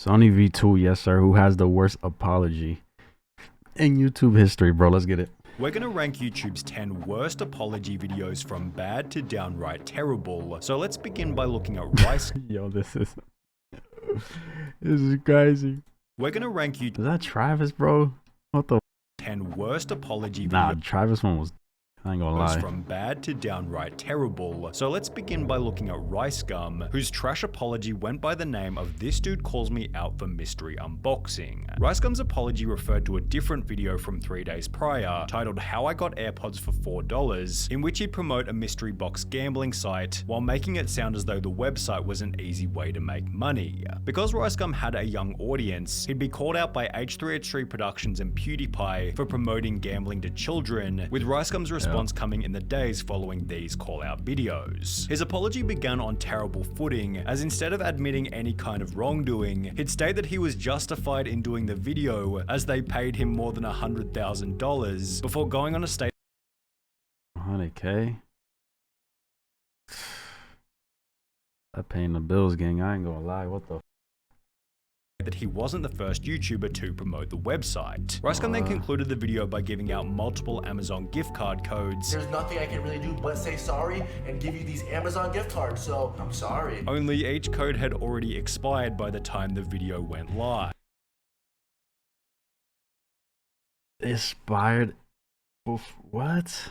SunnyV2, yes sir, who has the worst apology in YouTube history, bro. Let's get it. We're gonna rank YouTube's 10 worst apology videos from bad to downright terrible. So let's begin by looking at Ricegum. Yo, this is crazy. We're gonna rank Is YouTube that Travis, bro? What the 10 worst apology Nah, videos Travis one was, I ain't gonna lie. from bad to downright terrible. So let's begin by looking at Ricegum, whose trash apology went by the name of "This Dude Calls Me Out for Mystery Unboxing." Ricegum's apology referred to a different video from 3 days prior, titled "How I Got AirPods for $4, in which he'd promote a mystery box gambling site, while making it sound as though the website was an easy way to make money. Because Ricegum had a young audience, he'd be called out by H3H3 Productions and PewDiePie for promoting gambling to children, with Ricegum's response coming in the days following these call-out videos. His apology began on terrible footing, as instead of admitting any kind of wrongdoing, he'd state that he was justified in doing the video as they paid him more than $100,000 before going on a state 100K. That paying the bills, gang. I ain't gonna lie. What the? that he wasn't the first YouTuber to promote the website. Ricegum then concluded the video by giving out multiple Amazon gift card codes. There's nothing I can really do but say sorry and give you these Amazon gift cards, so I'm sorry. Only each code had already expired by the time the video went live. Expired? What?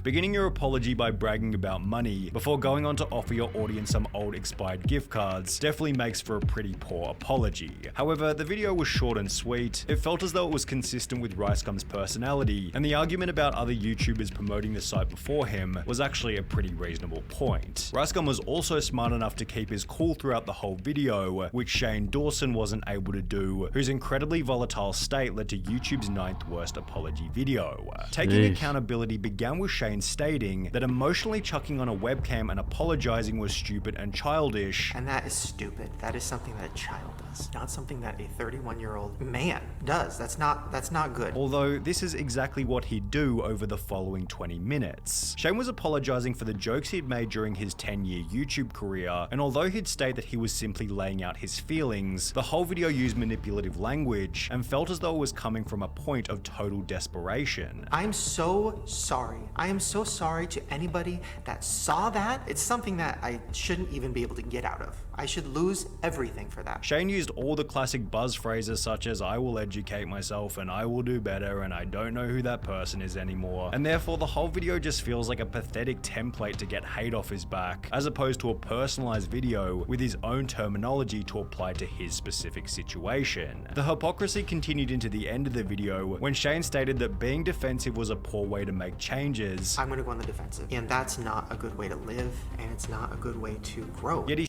Beginning your apology by bragging about money before going on to offer your audience some old expired gift cards definitely makes for a pretty poor apology. However, the video was short and sweet. It felt as though it was consistent with Ricegum's personality, and the argument about other YouTubers promoting the site before him was actually a pretty reasonable point. Ricegum was also smart enough to keep his cool throughout the whole video, which Dawson wasn't able to do, whose incredibly volatile state led to YouTube's 9th worst apology video. Taking accountability began with Shane stating that emotionally chucking on a webcam and apologizing was stupid and childish. And that is stupid. That is something that a child does, not something that a 31-year-old man does. That's not good. Although this is exactly what he'd do over the following 20 minutes. Shane was apologizing for the jokes he'd made during his 10-year YouTube career, and although he'd state that he was simply laying out his feelings, the whole video used manipulative language and felt as though it was coming from a point of total desperation. I'm so sorry. I am so sorry to anybody that saw that. It's something that I shouldn't even be able to get out of. I should lose everything for that. Shane used all the classic buzz phrases such as "I will educate myself" and "I will do better" and "I don't know who that person is anymore," and therefore the whole video just feels like a pathetic template to get hate off his back, as opposed to a personalized video with his own terminology to apply to his specific situation. The hypocrisy continued into the end of the video when Shane stated that being defensive was a poor way to make changes. I'm gonna go on the defensive, and that's not a good way to live, and it's not a good way to grow. Yet he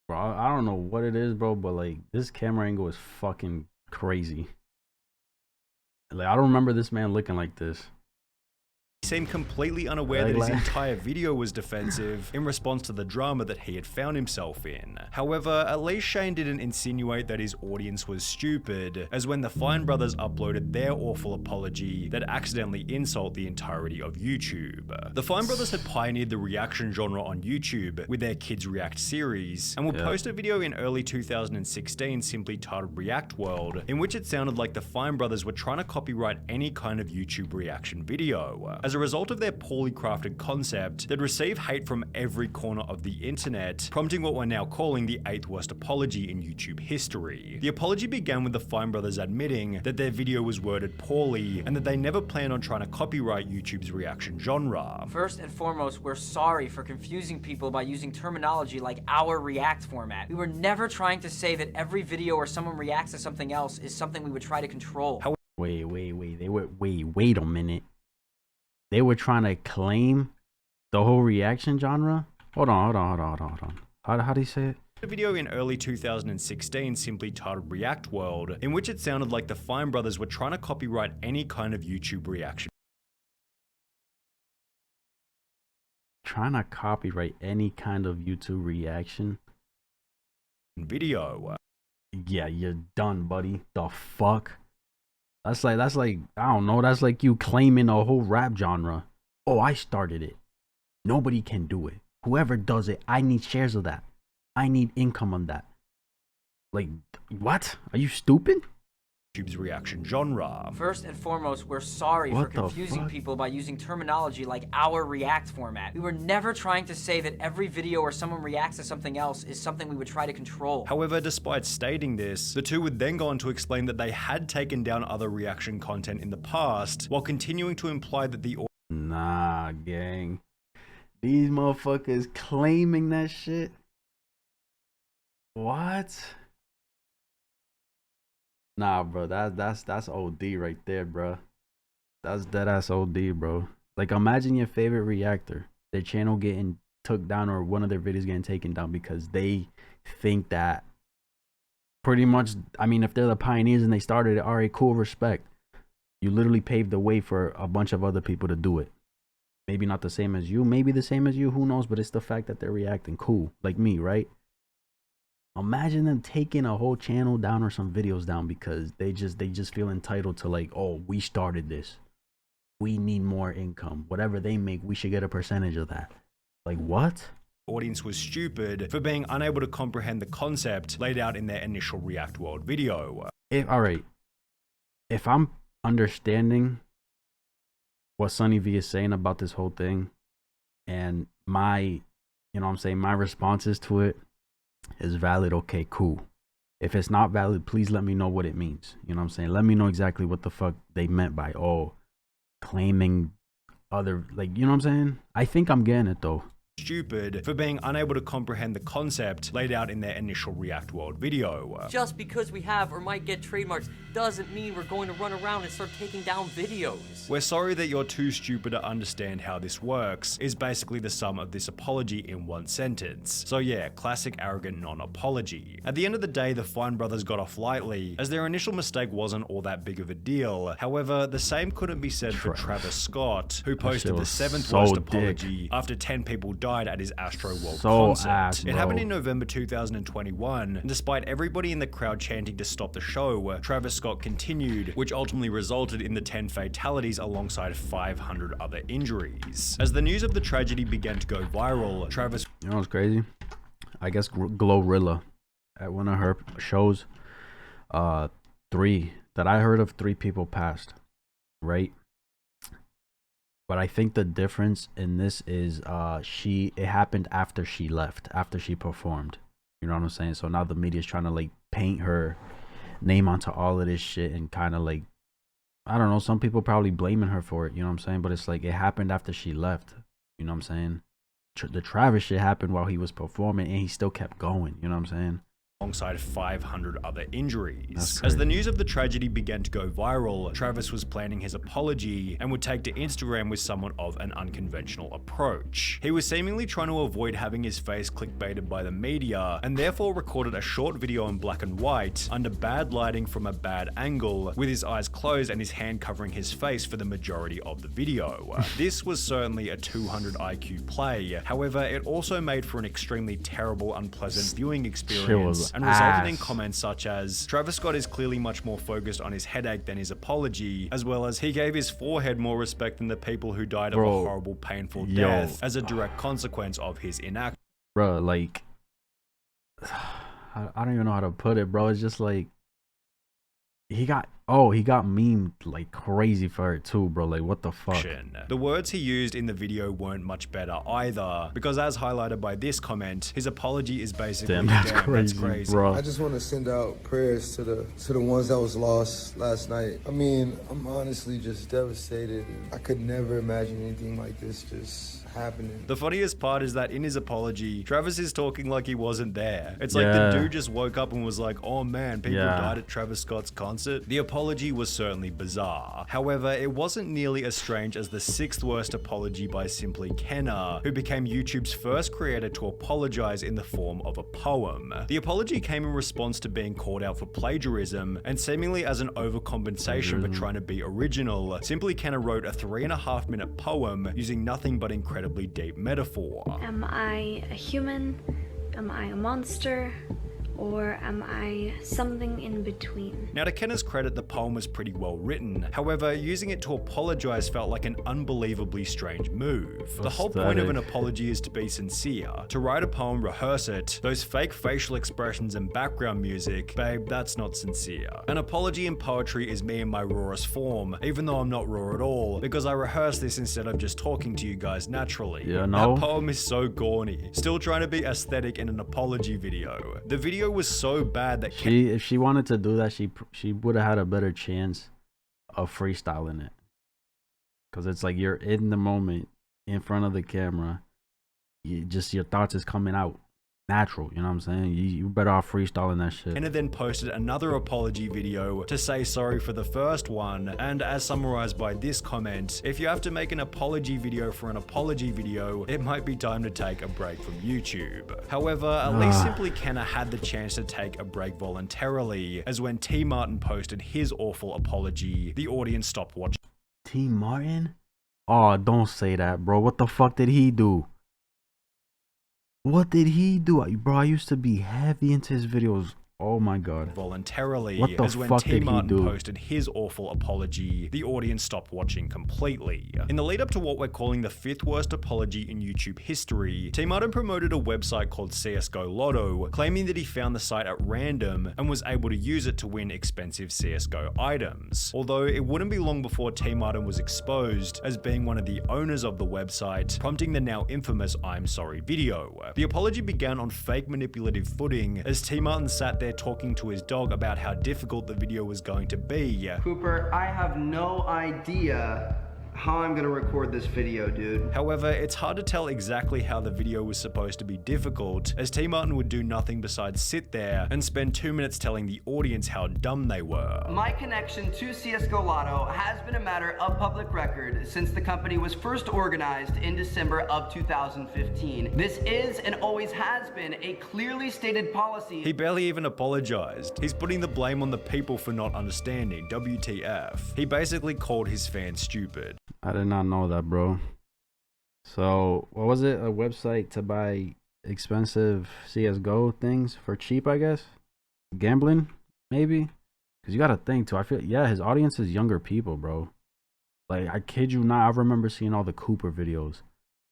Bro, I don't know what it is, bro, but like this camera angle is fucking crazy. Like I don't remember this man looking like this. seemed completely unaware that his entire video was defensive in response to the drama that he had found himself in. However, at least Shane didn't insinuate that his audience was stupid, as when the Fine brothers uploaded their awful apology that accidentally insult the entirety of YouTube. The Fine brothers had pioneered the reaction genre on YouTube with their Kids React series, and would post a video in early 2016 simply titled React World, in which it sounded like the Fine brothers were trying to copyright any kind of YouTube reaction video. As a result of their poorly crafted concept, they'd receive hate from every corner of the internet, prompting what we're now calling the 8th worst apology in YouTube history. The apology began with the Fine brothers admitting that their video was worded poorly, and that they never planned on trying to copyright YouTube's reaction genre. First and foremost, we're sorry for confusing people by using terminology like our React format. We were never trying to say that every video where someone reacts to something else is something we would try to control. Wait a minute. They were trying to claim the whole reaction genre? Hold on. How do you say it? A video in early 2016 simply titled React World, in which it sounded like the Fine brothers were trying to copyright any kind of YouTube reaction. Trying to copyright any kind of YouTube reaction video. Yeah, you're done, buddy. The fuck? That's like, I don't know, that's like you claiming a whole rap genre. Oh, I started it. Nobody can do it. Whoever does it, I need shares of that. I need income on that. Like, what? Are you stupid? YouTube's reaction genre. First and foremost, we're sorry for What the confusing fuck? people by using terminology like our react format. We were never trying to say that every video where someone reacts to something else is something we would try to control. However, despite stating this, the two would then go on to explain that they had taken down other reaction content in the past, while continuing to imply that the Nah, gang. These motherfuckers claiming that shit. What? Nah, bro, that's OD right there, bro. That's dead ass OD, bro. Like, imagine your favorite reactor, their channel getting took down, or one of their videos getting taken down because they think that pretty much, I mean, if they're the pioneers and they started it, all right, cool, respect. You literally paved the way for a bunch of other people to do it. Maybe not the same as you, maybe the same as you, who knows, but it's the fact that they're reacting cool, like me, right? Imagine them taking a whole channel down or some videos down because they just feel entitled to, like, oh, we started this. We need more income. Whatever they make, we should get a percentage of that. Like, what? audience was stupid for being unable to comprehend the concept laid out in their initial React World video. Alright, if I'm understanding what SunnyV is saying about this whole thing, and my, you know what I'm saying, my responses to it is valid, okay, cool. If it's not valid, please let me know what it means. You know what I'm saying? Let me know exactly what the fuck they meant by, oh, claiming other, like, you know what I'm saying? I think I'm getting it though. Stupid for being unable to comprehend the concept laid out in their initial React World video. Just because we have or might get trademarks doesn't mean we're going to run around and start taking down videos. We're sorry that you're too stupid to understand how this works is basically the sum of this apology in one sentence. So yeah, classic arrogant non-apology. At the end of the day, the Fine brothers got off lightly, as their initial mistake wasn't all that big of a deal. However, the same couldn't be said for Travis Scott, who posted the 7th worst apology after 10 people died at his Astro World concert. It happened in November 2021, and despite everybody in the crowd chanting to stop the show, Travis Scott continued, which ultimately resulted in the 10 fatalities alongside 500 other injuries. As the news of the tragedy began to go viral, Travis... You know what's crazy? I guess Glorilla, at one of her shows, 3 people passed, right? But I think the difference in this is it happened after she left, after she performed. You know what I'm saying? So now the media's trying to like paint her name onto all of this shit and kind of like, I don't know, some people probably blaming her for it, you know what I'm saying? But it's like, it happened after she left, you know what I'm saying? The Travis shit happened while he was performing and he still kept going, you know what I'm saying? Alongside 500 other injuries. As the news of the tragedy began to go viral, Travis was planning his apology and would take to Instagram with somewhat of an unconventional approach. He was seemingly trying to avoid having his face clickbaited by the media, and therefore recorded a short video in black and white under bad lighting from a bad angle, with his eyes closed and his hand covering his face for the majority of the video. This was certainly a 200 IQ play, however it also made for an extremely terrible, unpleasant viewing experience, and resulted in comments such as, Travis Scott is clearly much more focused on his headache than his apology, as well as he gave his forehead more respect than the people who died of a horrible, painful death as a direct consequence of his inaction. Bro, like, I don't even know how to put it, bro. It's just like, he got memed like crazy for it too, bro. Like, what the fuck? The words he used in the video weren't much better either, because as highlighted by this comment, his apology is basically, damn, that's crazy, bro. I just want to send out prayers to the ones that was lost last night. I mean, I'm honestly just devastated. I could never imagine anything like this just happening. The funniest part is that in his apology, Travis is talking like he wasn't there. It's like the dude just woke up and was like, oh man, people died at Travis Scott's concert. The apology was certainly bizarre. However, it wasn't nearly as strange as the 6th worst apology by simply Kenna, who became YouTube's first creator to apologize in the form of a poem. The apology came in response to being called out for plagiarism, and seemingly as an overcompensation for trying to be original, Simply Kenna wrote a 3.5-minute poem using nothing but incredibly deep metaphor. Am I a human? Am I a monster? or am I something in between? Now, to Kenna's credit, the poem was pretty well written. However, using it to apologize felt like an unbelievably strange move. The whole point of an apology is to be sincere. To write a poem, rehearse it. Those fake facial expressions and background music, babe, that's not sincere. An apology in poetry is me in my rawest form, even though I'm not raw at all, because I rehearse this instead of just talking to you guys naturally. Yeah, no. That poem is so corny. Still trying to be aesthetic in an apology video. The video was so bad that if she wanted to do that, she would have had a better chance of freestyling it. Cause it's like you're in the moment, in front of the camera. Your thoughts is coming out natural, you know what I'm saying? You better off freestyling that shit. Kenna then posted another apology video to say sorry for the first one, and as summarized by this comment, if you have to make an apology video for an apology video, it might be time to take a break from YouTube. However, at least Simply Kenna had the chance to take a break voluntarily, as when TmarTn posted his awful apology, the audience stopped watching. TmarTn? Oh, don't say that, bro. What the fuck did he do? What did he do? Bro, I used to be heavy into his videos. Oh my god. Voluntarily, what the as when fuck did he TmarTn do? posted his awful apology, the audience stopped watching completely. In the lead up to what we're calling the 5th worst apology in YouTube history, TmarTn promoted a website called CSGO Lotto, claiming that he found the site at random and was able to use it to win expensive CSGO items. Although it wouldn't be long before TmarTn was exposed as being one of the owners of the website, prompting the now infamous I'm sorry video. The apology began on fake manipulative footing as TmarTn sat there talking to his dog about how difficult the video was going to be. Cooper, I have no idea how I'm gonna record this video, dude. However, it's hard to tell exactly how the video was supposed to be difficult, as TmarTn would do nothing besides sit there and spend 2 minutes telling the audience how dumb they were. My connection to CSGO Lotto has been a matter of public record since the company was first organized in December of 2015. This is and always has been a clearly stated policy. He barely even apologized. He's putting the blame on the people for not understanding. WTF. He basically called his fans stupid. I did not know that, bro. So, what was it? A website to buy expensive CSGO things for cheap, I guess? Gambling, maybe? Because you got to think, too. I feel, yeah, his audience is younger people, bro. Like, I kid you not, I remember seeing all the Cooper videos.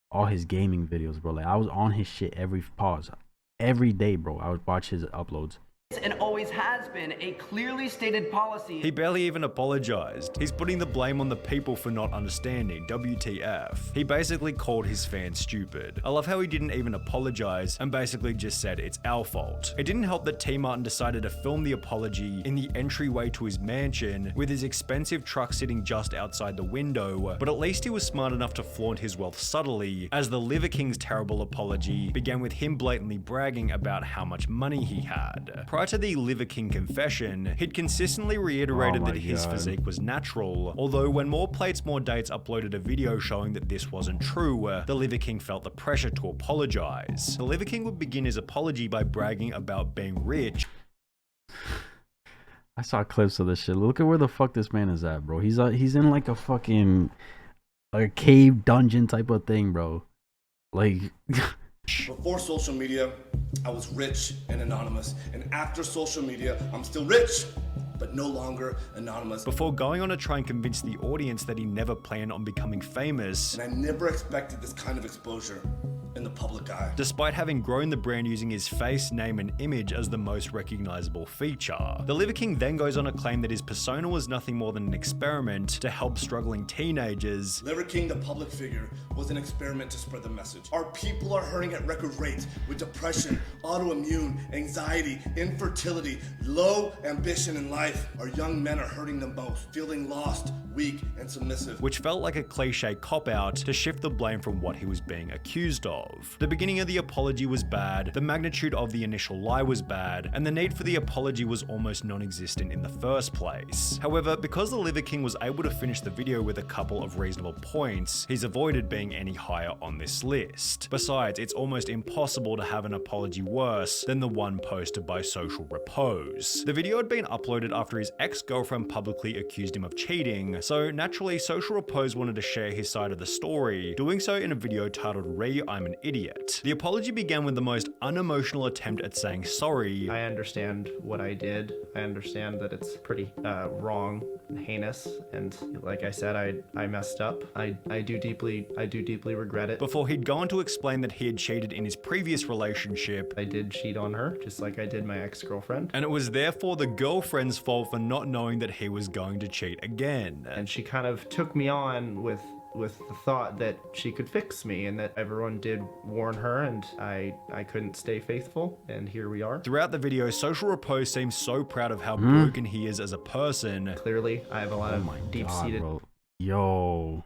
All his gaming videos, bro. Like, I was on his shit every day, bro. I would watch his uploads. And always has been a clearly stated policy. He barely even apologized. He's putting the blame on the people for not understanding. WTF. He basically called his fans stupid. I love how he didn't even apologize and basically just said it's our fault. It didn't help that TmarTn decided to film the apology in the entryway to his mansion with his expensive truck sitting just outside the window, but at least he was smart enough to flaunt his wealth subtly, as the Liver King's terrible apology began with him blatantly bragging about how much money he had. Prior to the Liver King confession, he'd consistently reiterated that his physique was natural, although when More Plates More Dates uploaded a video showing that this wasn't true, the Liver King felt the pressure to apologize. The Liver King would begin his apology by bragging about being rich. I saw clips of this shit. Look at where the fuck this man is at, bro. He's in like a fucking a cave dungeon type of thing, bro. Like before social media, I was rich and anonymous, and after social media, I'm still rich, but no longer anonymous. Before going on to try and convince the audience that he never planned on becoming famous. And I never expected this kind of exposure in the public eye. Despite having grown the brand using his face, name, and image as the most recognizable feature. The Liver King then goes on to claim that his persona was nothing more than an experiment to help struggling teenagers. Liver King, the public figure, was an experiment to spread the message. Our people are hurting at record rates with depression, autoimmune, anxiety, infertility, low ambition in life. Our young men are hurting the most, feeling lost, weak, and submissive. Which felt like a cliche cop-out to shift the blame from what he was being accused of. The beginning of the apology was bad, the magnitude of the initial lie was bad, and the need for the apology was almost non-existent in the first place. However, because the Liver King was able to finish the video with a couple of reasonable points, he's avoided being any higher on this list. Besides, it's almost impossible to have an apology worse than the one posted by Social Repose. The video had been uploaded after his ex-girlfriend publicly accused him of cheating, so naturally Social Repose wanted to share his side of the story, doing so in a video titled I'm an idiot. The apology began with the most unemotional attempt at saying sorry. I understand what I did. I understand that it's pretty wrong and heinous, and like I said, I messed up. I do deeply regret it. Before he'd go on to explain that he had cheated in his previous relationship. I did cheat on her, just like I did my ex-girlfriend. And it was therefore the girlfriend's fault for not knowing that he was going to cheat again. And she kind of took me on with the thought that she could fix me, and that everyone did warn her, and I couldn't stay faithful, and here we are. Throughout the video, Social Repose seems so proud of how broken he is as a person. Clearly, I have a lot of deep-seated... Yo.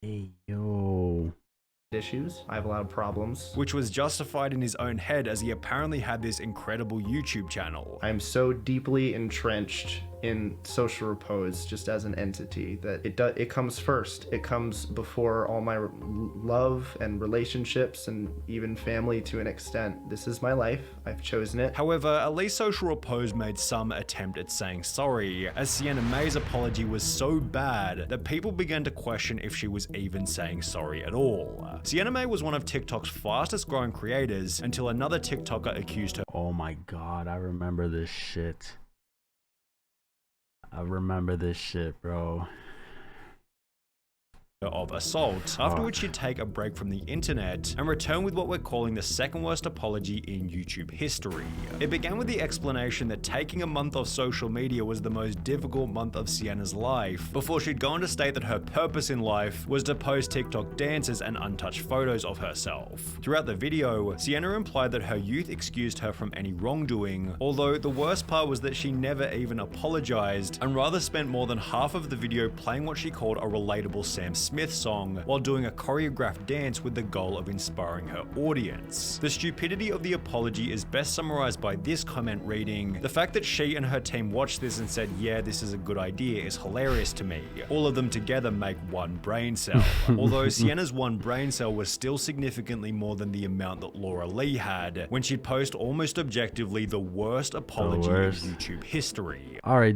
Hey, yo. Issues. I have a lot of problems. Which was justified in his own head, as he apparently had this incredible YouTube channel. I'm so deeply entrenched in Social Repose just as an entity that it comes first. It comes before all my love and relationships and even family to an extent. This is my life. I've chosen it. However, at least Social Repose made some attempt at saying sorry, as Sienna Mae's apology was so bad that people began to question if she was even saying sorry at all. Sienna Mae was one of TikTok's fastest growing creators until another TikToker accused her. Oh my god, I remember this shit. I remember this shit, bro. Of assault, after which she'd take a break from the internet and return with what we're calling the second worst apology in YouTube history. It began with the explanation that taking a month off social media was the most difficult month of Sienna's life, before she'd go on to state that her purpose in life was to post TikTok dances and untouched photos of herself. Throughout the video, Sienna implied that her youth excused her from any wrongdoing, although the worst part was that she never even apologized and rather spent more than half of the video playing what she called a relatable Sam Smith song while doing a choreographed dance with the goal of inspiring her audience. The stupidity of the apology is best summarized by this comment reading, "The fact that she and her team watched this and said, yeah, this is a good idea is hilarious to me. All of them together make one brain cell." Although Sienna's one brain cell was still significantly more than the amount that Laura Lee had when she'd post almost objectively the worst apology in YouTube history. Alright,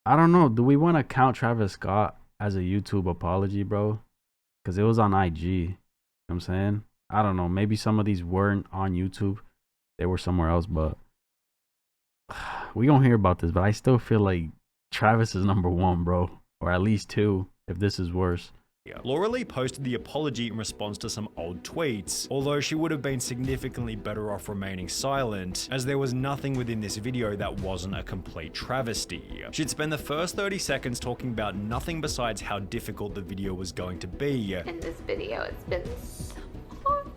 I don't know. Do we want to count Travis Scott as a YouTube apology, bro? Because it was on IG. You know what I'm saying? I don't know. Maybe some of these weren't on YouTube. They were somewhere else, but we gonna hear about this. But I still feel like Travis is number one, bro. Or at least two, if this is worse. Laura Lee posted the apology in response to some old tweets, although she would have been significantly better off remaining silent, as there was nothing within this video that wasn't a complete travesty. She'd spend the first 30 seconds talking about nothing besides how difficult the video was going to be. In this video, it's been so hard,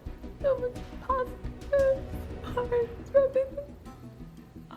so much positive, hard, it's probably the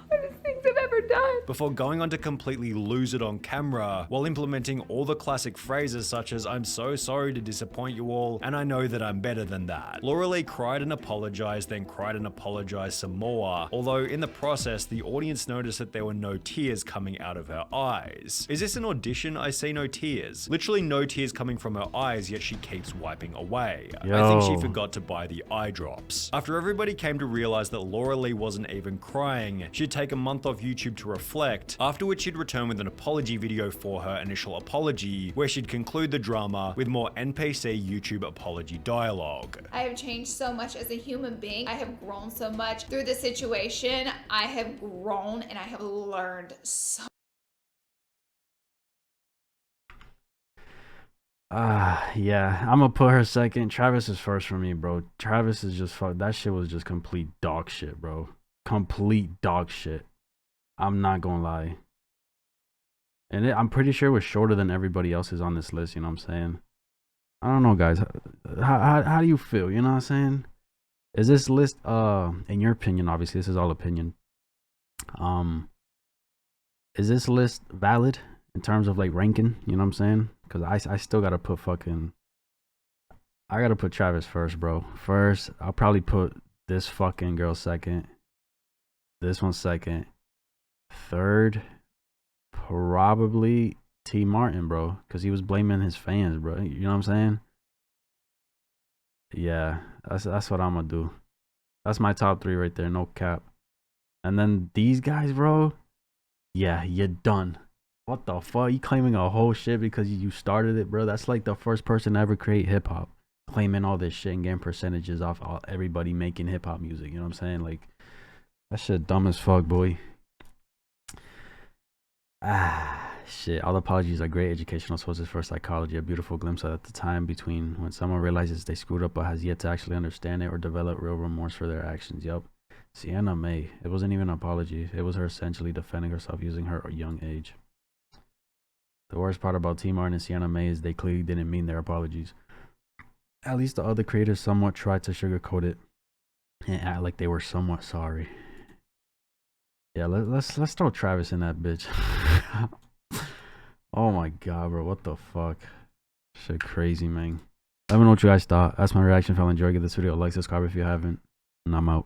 hardest things I've ever done. Before going on to completely lose it on camera, while implementing all the classic phrases such as "I'm so sorry to disappoint you all, and I know that I'm better than that." Laura Lee cried and apologized, then cried and apologized some more, although in the process, the audience noticed that there were no tears coming out of her eyes. Is this an audition? I see no tears. Literally no tears coming from her eyes, yet she keeps wiping away. I think she forgot to buy the eye drops. After everybody came to realize that Laura Lee wasn't even crying, she'd take a month off YouTube to reflect, after which she'd return with an apology video for her initial apology, where she'd conclude the drama with more NPC YouTube apology dialogue. I have changed so much as a human being. I have grown so much through the situation. I have grown and I have learned so yeah, I'm gonna put her second. Travis is first for me, bro. Travis is just that shit was just complete dog shit, bro. Complete dog shit. I'm not gonna lie. And I'm pretty sure it was shorter than everybody else's on this list, you know what I'm saying? I don't know, guys. How do you feel, you know what I'm saying? Is this list, in your opinion, obviously, this is all opinion. Is this list valid in terms of like ranking, you know what I'm saying? Because I still gotta put I gotta put Travis first, bro. First, I'll probably put this fucking girl second. This one second. Third, probably TmarTn, bro, because he was blaming his fans, bro. You know what I'm saying? Yeah, that's what I'm gonna do. That's my top three right there, no cap. And then these guys, bro. Yeah, you're done. What the fuck? You claiming a whole shit because you started it, bro? That's like the first person to ever create hip hop, claiming all this shit and getting percentages off everybody making hip hop music. You know what I'm saying? Like, that shit dumb as fuck, boy. Shit. All apologies are great educational sources for psychology. A beautiful glimpse at the time between when someone realizes they screwed up but has yet to actually understand it or develop real remorse for their actions. Yup. Sienna Mae. It wasn't even an apology. It was her essentially defending herself using her young age. The worst part about TmarTn and Sienna Mae is they clearly didn't mean their apologies. At least the other creators somewhat tried to sugarcoat it and act like they were somewhat sorry. Yeah, let's throw Travis in that bitch. Oh my god, bro, what the fuck? Shit crazy, man. Let me know what you guys thought. That's my reaction. If y'all enjoyed, give this video a like, subscribe if you haven't, and I'm out.